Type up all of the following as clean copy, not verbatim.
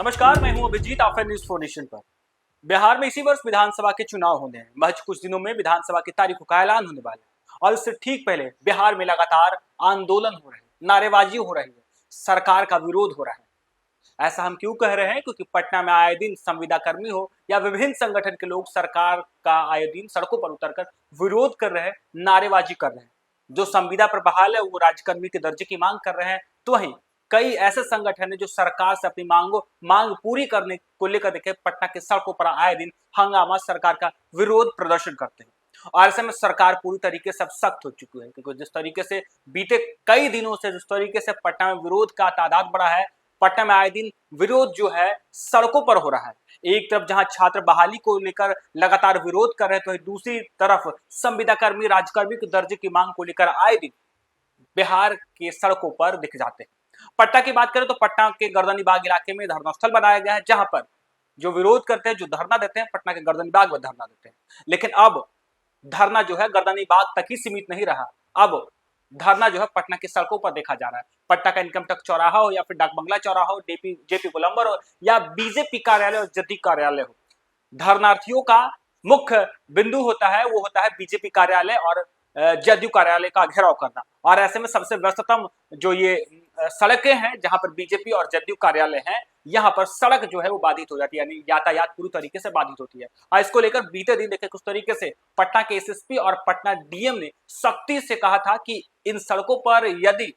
नमस्कार, मैं हूं अभिजीत, आप हैं न्यूज़ 4 नेशन पर। बिहार में इसी वर्ष विधानसभा के चुनाव होने हैं। महज कुछ दिनों में विधानसभा की तारीखों का ऐलान होने वाला है और इससे ठीक पहले बिहार में लगातार आंदोलन हो रहे हैं, नारेबाजी हो रही है, सरकार का विरोध हो रहा है। ऐसा हम क्यों कह रहे हैं? क्योंकि पटना में आए दिन संविदा कर्मी हो या विभिन्न संगठन के लोग सरकार का आए दिन सड़कों पर उतरकर विरोध कर रहे हैं, नारेबाजी कर रहे हैं। जो संविदा पर बहाल है वो राज्यकर्मी के दर्जे की मांग कर रहे हैं, तो वहीं कई ऐसे संगठन है जो सरकार से अपनी मांग पूरी करने को लेकर देखे पटना के सड़कों पर आए दिन हंगामा, सरकार का विरोध प्रदर्शन करते हैं। और ऐसे में सरकार पूरी तरीके से अब सख्त हो चुकी है, क्योंकि जिस तरीके से बीते कई दिनों से जिस तरीके से पटना में विरोध का तादाद बढ़ा है, पटना में आए दिन विरोध जो है सड़कों पर हो रहा है। एक तरफ जहां छात्र बहाली को लेकर लगातार विरोध कर रहे हैं, तो दूसरी तरफ संविदा कर्मी, राज्यकर्मी के दर्जे की मांग को लेकर आए दिन बिहार के सड़कों पर दिख जाते हैं। पटना की बात करें तो पटना के गर्दनीबाग इलाके में धरना स्थल बनाया गया है, जहां पर जो विरोध करते हैं, जो धरना देते हैं, पटना के गर्दनीबाग में धरना देते हैं। लेकिन अब धरना जो है गर्दनीबाग तक ही सीमित नहीं रहा, अब धरना जो है पटना की सड़कों पर देखा जा रहा है। पटना का इनकम टैक्स चौराहा हो या फिर डाक बंगला चौराहा हो, जेपी गोलंबर हो या बीजेपी कार्यालय और जदयू कार्यालय हो, धरनार्थियों का मुख्य बिंदु होता है वो होता है बीजेपी कार्यालय और जदयू कार्यालय का घेराव करना। और ऐसे में सबसे व्यस्ततम जो ये सड़कें हैं जहां पर बीजेपी और जदयू कार्यालय हैं, यहाँ पर सड़क जो है वो बाधित हो जाती है, यानी यातायात पूरी तरीके से बाधित होती है। और इसको लेकर बीते दिन देखे कुछ तरीके से पटना के एसएसपी और पटना डीएम ने सख्ती से कहा था कि इन सड़कों पर यदि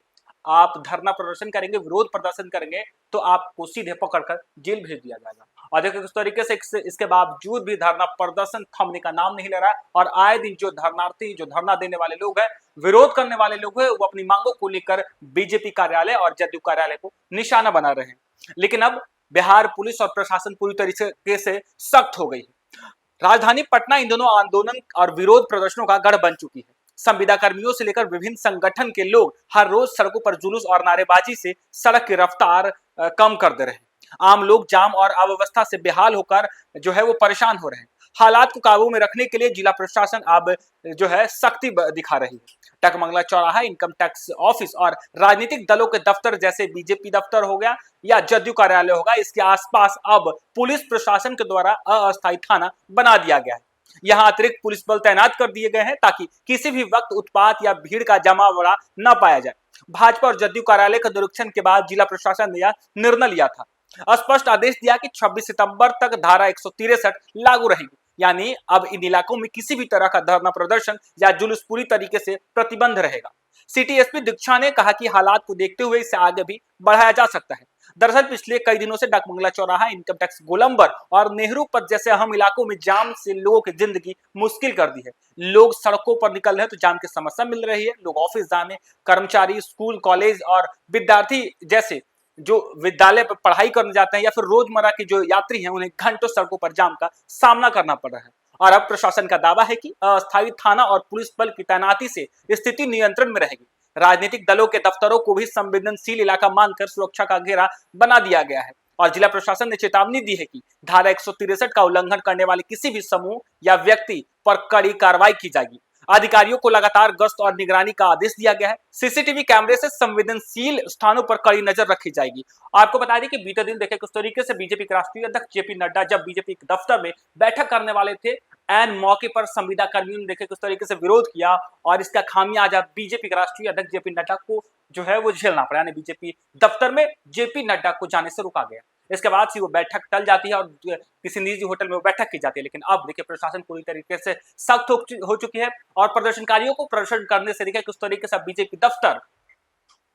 आप धरना प्रदर्शन करेंगे, विरोध प्रदर्शन करेंगे, तो आपको सीधे पकड़कर जेल भेज दिया जाएगा। और देखिए किस तरीके से इसके बावजूद भी धरना प्रदर्शन थमने का नाम नहीं ले रहा है और आए दिन जो धरनार्थी, जो धरना देने वाले लोग हैं, विरोध करने वाले लोग हैं, वो अपनी मांगों को लेकर बीजेपी कार्यालय और जदयू कार्यालय को निशाना बना रहे हैं। लेकिन अब बिहार पुलिस और प्रशासन पूरी तरीके से सख्त हो गई है। राजधानी पटना इन दोनों आंदोलन और विरोध प्रदर्शनों का गढ़ बन चुकी है। संविदा कर्मियों से लेकर विभिन्न संगठन के लोग हर रोज सड़कों पर जुलूस और नारेबाजी से सड़क की रफ्तार कम कर दे रहे हैं। आम लोग जाम और अव्यवस्था से बेहाल होकर जो है वो परेशान हो रहे हैं। हालात को काबू में रखने के लिए जिला प्रशासन अब जो है सख्ती दिखा रही है। टकमंगला चौराहा, इनकम टैक्स ऑफिस और राजनीतिक दलों के दफ्तर जैसे बीजेपी दफ्तर हो गया या जदयू कार्यालय होगा, इसके आसपास अब पुलिस प्रशासन के द्वारा अस्थायी थाना बना दिया गया है। यहाँ अतिरिक्त पुलिस बल तैनात कर दिए गए हैं ताकि किसी भी वक्त उत्पात या भीड़ का जमावड़ा न पाया जाए। भाजपा और जदयू कार्यालय के निरीक्षण के बाद जिला प्रशासन ने यह निर्णय लिया था, स्पष्ट आदेश दिया कि 26 सितंबर तक धारा 163 लागू रहेगी, यानी अब इन इलाकों में किसी भी तरह का धरना प्रदर्शन या जुलूस पूरी तरीके से प्रतिबंध रहेगा। सिटी एसपी दीक्षा ने कहा कि हालात को देखते हुए इसे आगे भी बढ़ाया जा सकता है। दरअसल पिछले कई दिनों से डाकबंगला चौराहा, इनकम टैक्स गोलंबर और नेहरू पथ जैसे अहम इलाकों में जाम से लोगों की जिंदगी मुश्किल कर दी है। लोग सड़कों पर निकल रहे हैं तो जाम की समस्या मिल रही है। लोग ऑफिस जाने, कर्मचारी, स्कूल, कॉलेज और विद्यार्थी जैसे जो विद्यालय पर पढ़ाई करने जाते हैं या फिर रोजमर्रा के जो यात्री हैं, उन्हें घंटों सड़कों पर जाम का सामना करना पड़ रहा है। और अब प्रशासन का दावा है कि अस्थायी थाना और पुलिस बल की तैनाती से स्थिति नियंत्रण में रहेगी। राजनीतिक दलों के दफ्तरों को भी संवेदनशील इलाका मानकर सुरक्षा का घेरा बना दिया गया है और जिला प्रशासन ने चेतावनी दी है कि धारा 163 का उल्लंघन करने वाले किसी भी समूह या व्यक्ति पर कड़ी कार्रवाई की जाएगी। अधिकारियों को लगातार गश्त और निगरानी का आदेश दिया गया है। सीसीटीवी कैमरे से संवेदनशील स्थानों पर कड़ी नजर रखी जाएगी। आपको बता दें कि बीते दिन देखे किस तरीके से बीजेपी के राष्ट्रीय अध्यक्ष जेपी नड्डा जब बीजेपी के दफ्तर में बैठक करने वाले थे, एन मौके पर संविदा कर्मियों ने देखे किस तरीके से विरोध किया और इसका खामियाजा बीजेपी के राष्ट्रीय अध्यक्ष जेपी नड्डा को जो है वो झेलना पड़ा, यानी बीजेपी दफ्तर में जेपी नड्डा को जाने से रोका गया। इसके बाद से वो बैठक टल जाती है और किसी निजी होटल में वो बैठक की जाती है। लेकिन अब देखिए प्रशासन पूरी तरीके से सख्त हो चुकी है और प्रदर्शनकारियों को प्रदर्शन करने से देखिए किस तरीके से बीजेपी दफ्तर,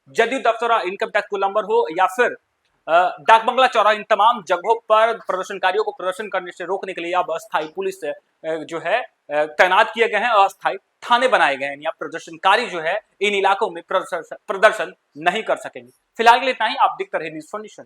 जदयू दफ्तर और इनकम टैक्स गोलंबर हो या फिर डाक बंगला चौराहा, इन तमाम जगहों पर प्रदर्शनकारियों को प्रदर्शन करने से रोकने के लिए अब अस्थायी पुलिस जो है तैनात किए गए हैं, अस्थायी थाने बनाए गए हैं। या प्रदर्शनकारी जो है इन इलाकों में प्रदर्शन नहीं कर सकेंगे। फिलहाल के लिए इतना ही। आप देखते रहिए न्यूज़ 4 नेशन।